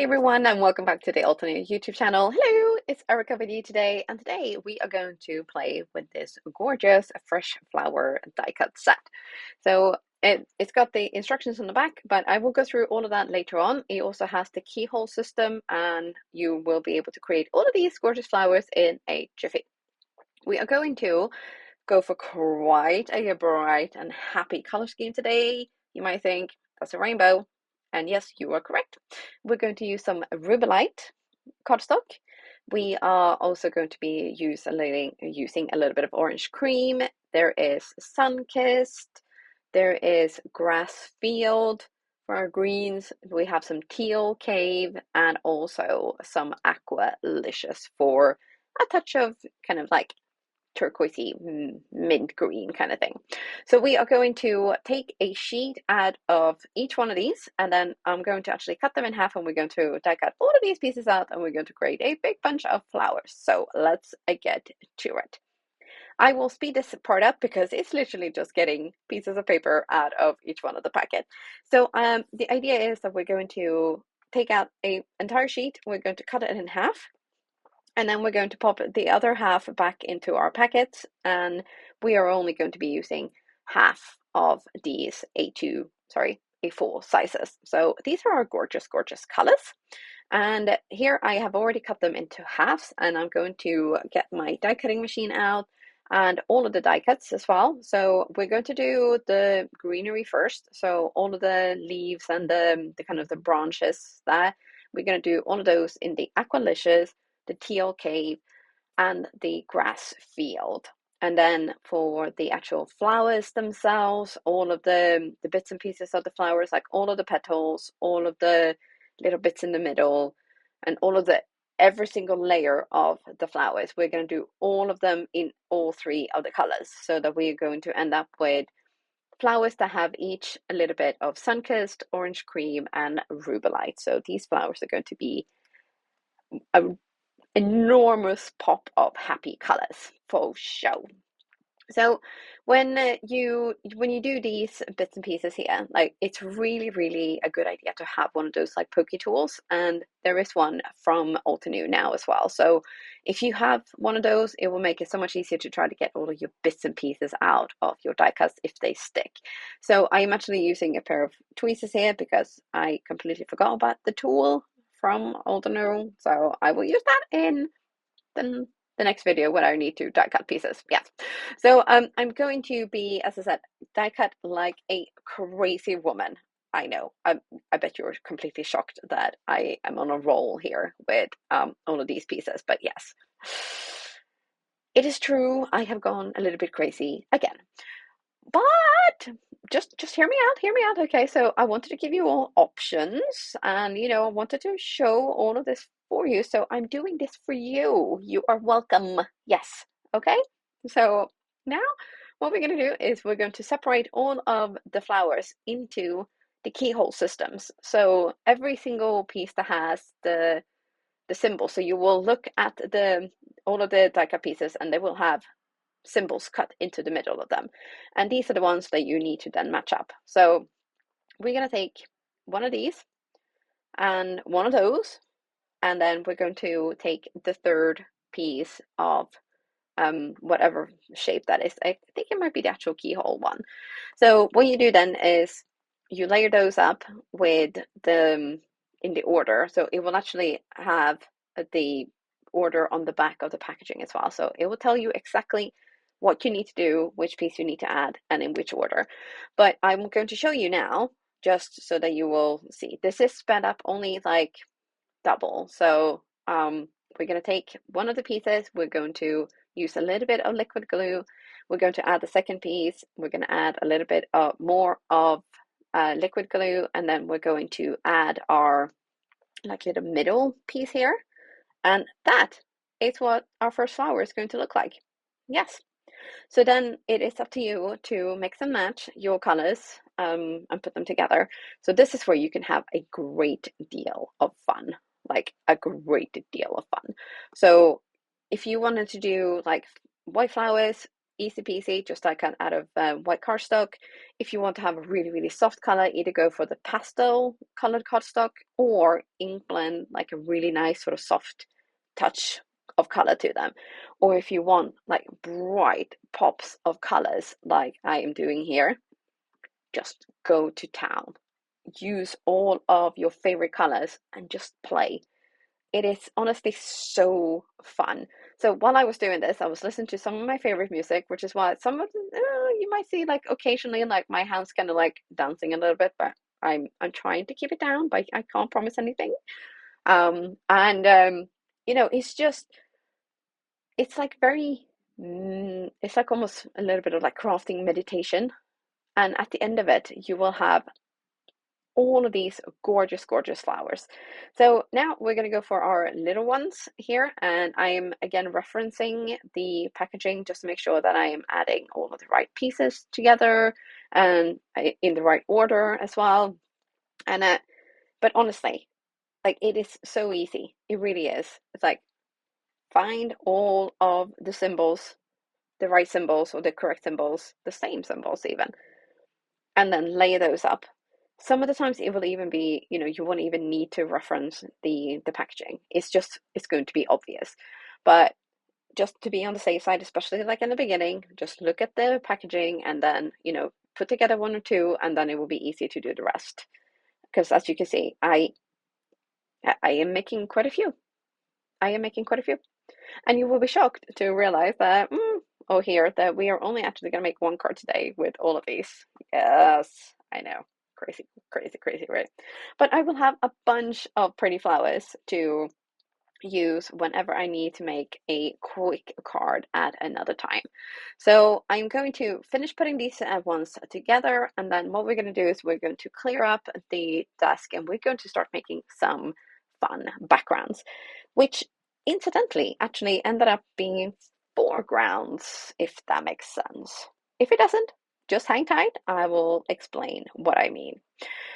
everyone, and welcome back to the Altenew YouTube channel. Hello, it's Erica with you today, and today we are going to play with this gorgeous fresh flower die cut set. So it's got the instructions on the back, but I will go through all of that later on. It also has the keyhole system, and you will be able to create all of these gorgeous flowers in a jiffy. We are going to go for quite a bright and happy color scheme today. You might think that's a rainbow. And yes, you are correct. We're going to use some rubellite cardstock. We are also going to be using a little bit of orange cream. There is sun-kissed. There is grass field for our greens. We have some teal cave and also some aqualicious for a touch of kind of like turquoisey mint green kind of thing. So we are going to take a sheet out of each one of these, and then I'm going to actually cut them in half, and we're going to die cut all of these pieces out, and we're going to create a big bunch of flowers. So let's get to it. I will speed this part up because it's literally just getting pieces of paper out of each one of the packet. So the idea is that we're going to take out an entire sheet, we're going to cut it in half, and then we're going to pop the other half back into our packets, and we are only going to be using half of these A4 sizes. So these are our gorgeous, gorgeous colors. And here I have already cut them into halves, and I'm going to get my die cutting machine out and all of the die cuts as well. So we're going to do the greenery first. So all of the leaves and the kind of the branches that we're going to do all of those in the Aqualicious, the teal cave, and the grass field. And then for the actual flowers themselves, all of the bits and pieces of the flowers, like all of the petals, all of the little bits in the middle, and all of the every single layer of the flowers, we're going to do all of them in all three of the colors, so that we're going to end up with flowers that have each a little bit of sun-kissed, orange cream, and rubellite. So these flowers are going to be a enormous pop of happy colors for show. So when you do these bits and pieces here, like it's really a good idea to have one of those like pokey tools, and there is one from Altenew now as well. So if you have one of those, it will make it so much easier to try to get all of your bits and pieces out of your die cuts if they stick. So I am actually using a pair of tweezers here because I completely forgot about the tool from Altenew, so I will use that in the next video when I need to die cut pieces. Yes. So I'm going to be, as I said, die cut like a crazy woman. I know. I bet you're completely shocked that I am on a roll here with all of these pieces, but yes, it is true. I have gone a little bit crazy again. But just hear me out, okay? So I wanted to give you all options, and I wanted to show all of this for you. So I'm doing this for you. You are welcome. Yes. Okay. So now what we're going to do is we're going to separate all of the flowers into the keyhole systems. So every single piece that has the symbol. So you will look at all of the die cut pieces, and they will have symbols cut into the middle of them, and these are the ones that you need to then match up. So we're going to take one of these and one of those, and then we're going to take the third piece of whatever shape that is. I think it might be the actual keyhole one. So what you do then is you layer those up with in the order, so it will actually have the order on the back of the packaging as well. So it will tell you exactly what you need to do, which piece you need to add, and in which order. But I'm going to show you now, just so that you will see. This is sped up only like double. So we're going to take one of the pieces, we're going to use a little bit of liquid glue, we're going to add the second piece, we're going to add a little bit more of liquid glue, and then we're going to add our like little middle piece here, and that is what our first flower is going to look like. Yes. So then it is up to you to mix and match your colors and put them together. So this is where you can have a great deal of fun, like a great deal of fun. So if you wanted to do like white flowers, easy peasy, just like out of white cardstock. If you want to have a really, really soft color, either go for the pastel colored cardstock or ink blend, like a really nice sort of soft touch of color to them. Or if you want like bright pops of colors, like I am doing here, just go to town. Use all of your favorite colors and just play. It is honestly so fun. So while I was doing this, I was listening to some of my favorite music, which is why some of you might see like occasionally like my hands kind of like dancing a little bit, but I'm trying to keep it down, but I can't promise anything. And you know, it's like very it's like almost a little bit of like crafting meditation. And at the end of it, you will have all of these gorgeous, gorgeous flowers. So now we're going to go for our little ones here. And I'm again referencing the packaging just to make sure that I am adding all of the right pieces together and in the right order as well. And but honestly, like it is so easy. It really is. It's like find all of the symbols, the right symbols or the correct symbols, the same symbols even, and then lay those up. Some of the times it will even be, you know, you won't even need to reference the packaging. It's going to be obvious. But just to be on the safe side, especially like in the beginning, just look at the packaging and then, you know, put together one or two, and then it will be easy to do the rest. Because as you can see, I am making quite a few. I am making quite a few. And you will be shocked to realize that, oh, here, that we are only actually going to make one card today with all of these. Yes, I know. Crazy, crazy, crazy, right? But I will have a bunch of pretty flowers to use whenever I need to make a quick card at another time. So I'm going to finish putting these ones together, and then what we're going to do is we're going to clear up the desk and we're going to start making some fun backgrounds, which incidentally actually ended up being foregrounds, if that makes sense. If it doesn't, just hang tight. I will explain what I mean.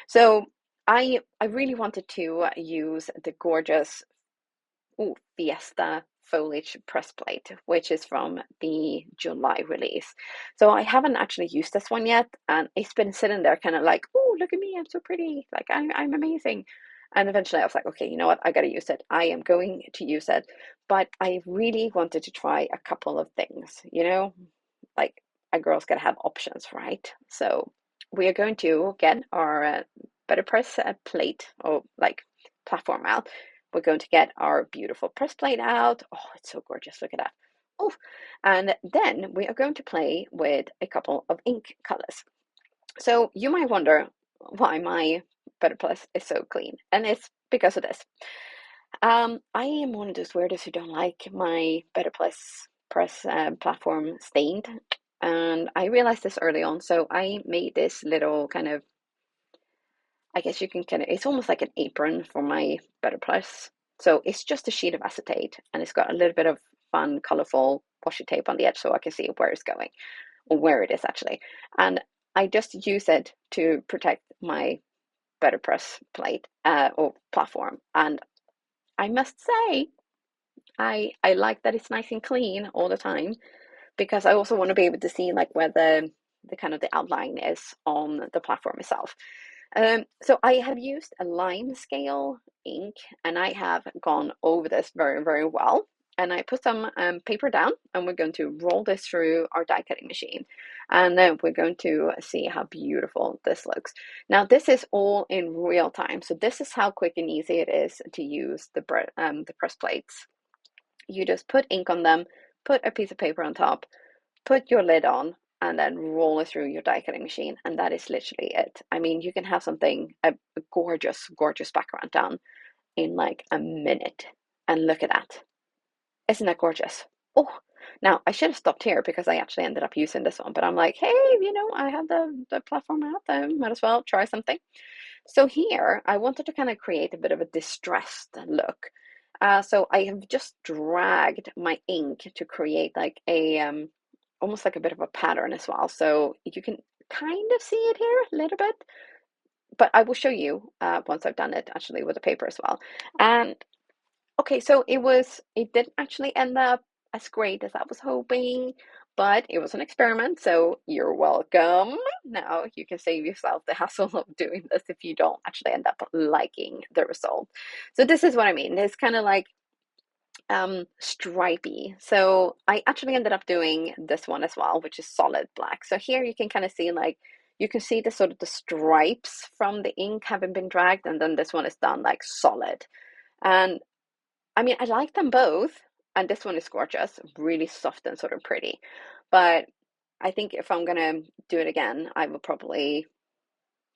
So I really wanted to use the gorgeous Fiesta Foliage press plate, which is from the July release. So I haven't actually used this one yet, and it's been sitting there kind of like, oh, look at me, I'm so pretty, like I'm amazing. And eventually I was like, okay, you know what, I gotta use it. I am going to use it. But I really wanted to try a couple of things, you know, like a girl's gotta have options, right? So we are going to get our Better Press plate or like platform out. We're going to get our beautiful press plate out. Oh, it's so gorgeous. Look at that. Oh, and then we are going to play with a couple of ink colors. So you might wonder why my Better Press is so clean, and it's because of this. I am one of those weirdos who don't like my Better Press platform stained, and I realized this early on. So I made this little kind of, I guess you can kind of, it's almost like an apron for my Better Press. So it's just a sheet of acetate and it's got a little bit of fun, colorful washi tape on the edge so I can see where it's going or where it is actually. And I just use it to protect my Better Press plate or platform. And I must say, I like that it's nice and clean all the time because I also want to be able to see like where the kind of the outline is on the platform itself. So I have used a lime scale ink and I have gone over this very, very well. And I put some paper down and we're going to roll this through our die cutting machine. And then we're going to see how beautiful this looks. Now, this is all in real time. So this is how quick and easy it is to use the press plates. You just put ink on them, put a piece of paper on top, put your lid on, and then roll it through your die cutting machine. And that is literally it. I mean, you can have something, a gorgeous, gorgeous background done in like a minute. And look at that. Isn't that gorgeous? Oh, now I should have stopped here because I actually ended up using this one, but I'm like, hey, you know, I have the platform out there, might as well try something. So here, I wanted to kind of create a bit of a distressed look. So I have just dragged my ink to create like a almost like a bit of a pattern as well. So you can kind of see it here a little bit, but I will show you once I've done it actually with the paper as well. And okay, so it didn't actually end up as great as I was hoping. but it was an experiment, so you're welcome. Now you can save yourself the hassle of doing this if you don't actually end up liking the result. So this is what I mean. It's kind of like stripy. So I actually ended up doing this one as well, which is solid black. So here you can kind of see like you can see the sort of the stripes from the ink having been dragged, and then this one is done like solid. And I mean, I like them both, and this one is gorgeous, really soft and sort of pretty. But I think if I'm gonna do it again, I will probably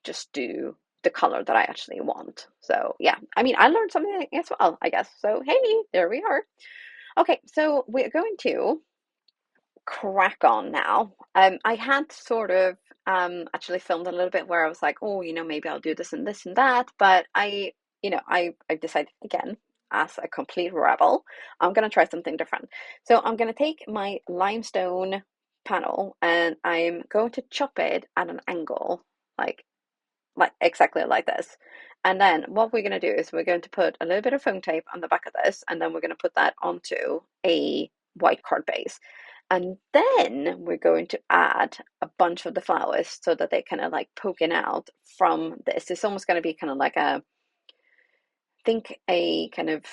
just do the color that I actually want. So yeah, I mean, I learned something as well, I guess. So hey, there we are. Okay, so we're going to crack on now. I had sort of actually filmed a little bit where I was like, oh, maybe I'll do this and that, but I decided again, as a complete rebel, I'm gonna try something different. So I'm gonna take my limestone panel and I'm going to chop it at an angle, like exactly like this. And then what we're going to do is we're going to put a little bit of foam tape on the back of this, and then we're going to put that onto a white card base. And then we're going to add a bunch of the flowers so that they kind of like poking out from this. It's almost going to be kind of like think a kind of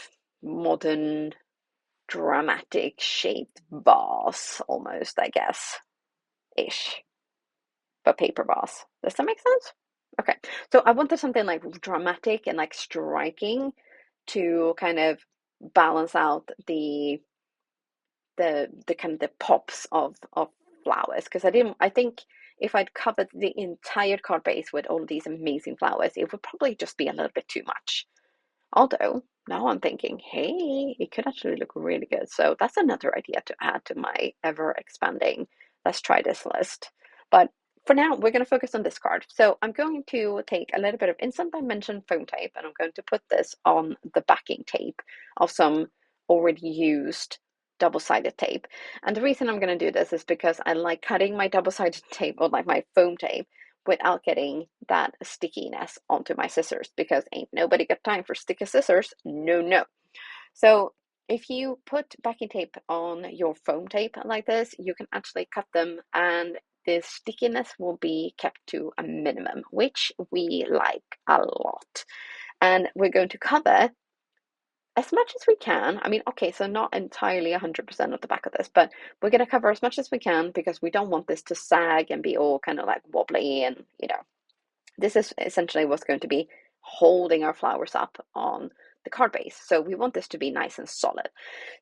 modern dramatic shaped vase almost, I guess, ish, but paper vase. Does that make sense? Okay, so I wanted something like dramatic and like striking to kind of balance out the kind of the pops of flowers, because I think if I'd covered the entire card base with all of these amazing flowers, it would probably just be a little bit too much. Although now I'm thinking, hey, it could actually look really good. So that's another idea to add to my ever expanding let's try this list. But for now, we're going to focus on this card. So I'm going to take a little bit of Instant Dimension foam tape and I'm going to put this on the backing tape of some already used double-sided tape. And the reason I'm going to do this is because I like cutting my double-sided tape or like my foam tape without getting that stickiness onto my scissors, because ain't nobody got time for sticky scissors. No, no. So if you put backing tape on your foam tape like this, you can actually cut them and the stickiness will be kept to a minimum, which we like a lot. And we're going to cover as much as we can. I mean, okay, so not entirely 100% of the back of this, but we're going to cover as much as we can because we don't want this to sag and be all kind of like wobbly. And, this is essentially what's going to be holding our flowers up on the card base. So we want this to be nice and solid.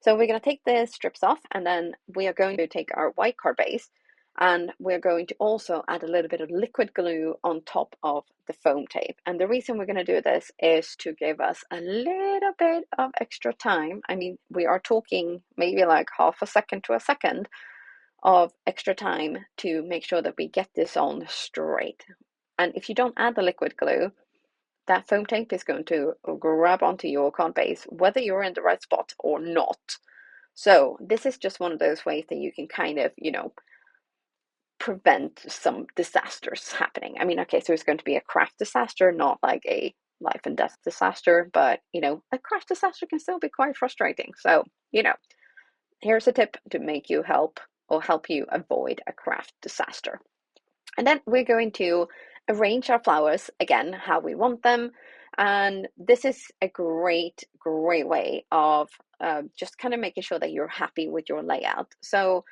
So we're going to take the strips off and then we are going to take our white card base and we're going to also add a little bit of liquid glue on top of the foam tape. And the reason we're going to do this is to give us a little bit of extra time. I mean, we are talking maybe like half a second to a second of extra time to make sure that we get this on straight. And if you don't add the liquid glue, that foam tape is going to grab onto your card base, whether you're in the right spot or not. So this is just one of those ways that you can kind of, prevent some disasters happening. I mean, okay, so it's going to be a craft disaster, not like a life and death disaster, but, a craft disaster can still be quite frustrating. So, here's a tip to make you help you avoid a craft disaster. And then we're going to arrange our flowers again how we want them. And this is a great, great way of just kind of making sure that you're happy with your layout. So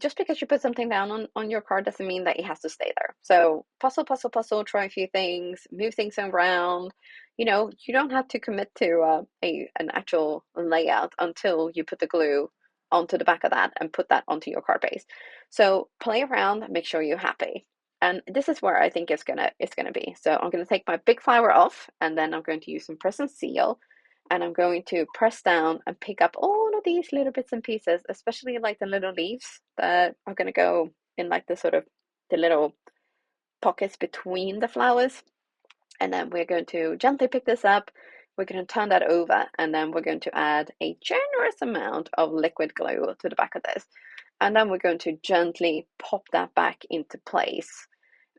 just because you put something down on your card doesn't mean that it has to stay there. So puzzle, puzzle, puzzle, try a few things, move things around. You don't have to commit to an actual layout until you put the glue onto the back of that and put that onto your card base. So play around, make sure you're happy. And this is where I think it's gonna be. So I'm gonna take my big flower off and then I'm going to use some press and seal and I'm going to press down and pick up all of these little bits and pieces, especially like the little leaves that are going to go in like the sort of the little pockets between the flowers. And then we're going to gently pick this up. We're going to turn that over and then we're going to add a generous amount of liquid glue to the back of this. And then we're going to gently pop that back into place.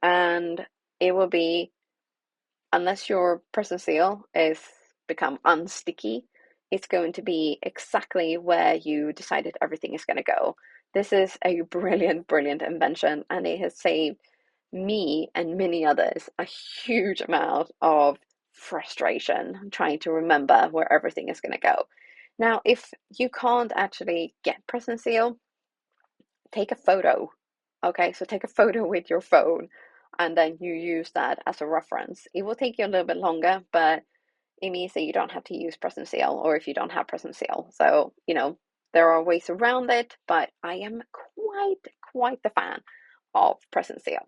And it will be, unless your press and seal is become unsticky, it's going to be exactly where you decided everything is going to go. This is a brilliant, brilliant invention, and it has saved me and many others a huge amount of frustration trying to remember where everything is going to go. Now, if you can't actually get present seal, take a photo. Okay, so take a photo with your phone and then you use that as a reference. It will take you a little bit longer, but it means that you don't have to use present seal, or if you don't have present seal. So, there are ways around it, but I am quite the fan of present seal.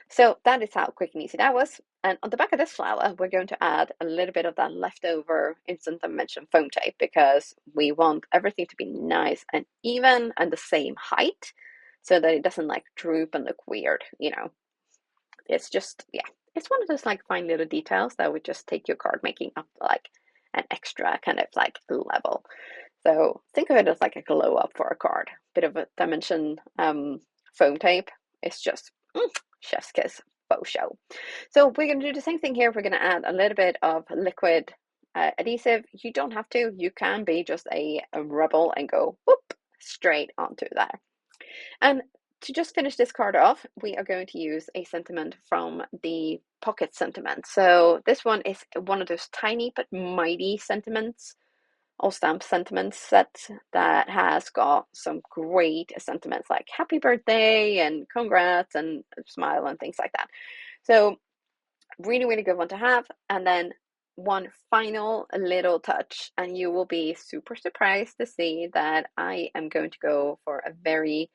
So that is how quick and easy that was. And on the back of this flower, we're going to add a little bit of that leftover instant dimension foam tape because we want everything to be nice and even and the same height so that it doesn't like droop and look weird. It's just, yeah, it's one of those like fine little details that would just take your card making up like an extra kind of like level. So think of it as like a glow up for a card. Bit of a dimension foam tape. It's just chef's kiss faux show. So we're going to do the same thing here. We're going to add a little bit of liquid adhesive. You don't have to. You can be just a rebel and go whoop straight onto there. And to just finish this card off, we are going to use a sentiment from the Pocket Sentiment. So this one is one of those tiny but mighty sentiments, or stamp sentiments set that has got some great sentiments like happy birthday and congrats and smile and things like that. So really, really good one to have. And then one final little touch, and you will be super surprised to see that I am going to go for a very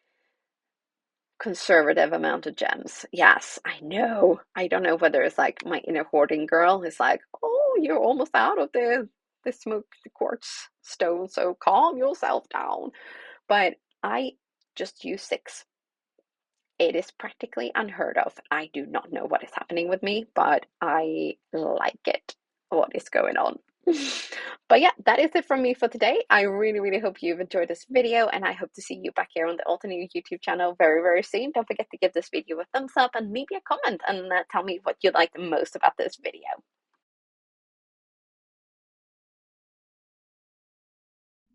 conservative amount of gems. Yes, I know. I don't know whether it's like my inner hoarding girl is like, oh, you're almost out of the smoked quartz stone, so calm yourself down. But I just use 6. It is practically unheard of. I do not know what is happening with me, but I like it. What is going on? But yeah, that is it from me for today. I really, really hope you've enjoyed this video, and I hope to see you back here on the Altenew YouTube channel very, very soon. Don't forget to give this video a thumbs up and maybe a comment and tell me what you like the most about this video.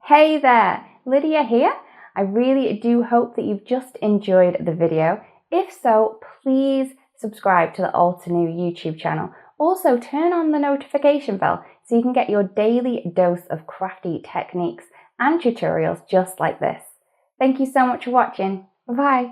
Hey there, Lydia here. I really do hope that you've just enjoyed the video. If so, please subscribe to the Altenew YouTube channel. Also, turn on the notification bell so you can get your daily dose of crafty techniques and tutorials just like this. Thank you so much for watching. Bye-bye.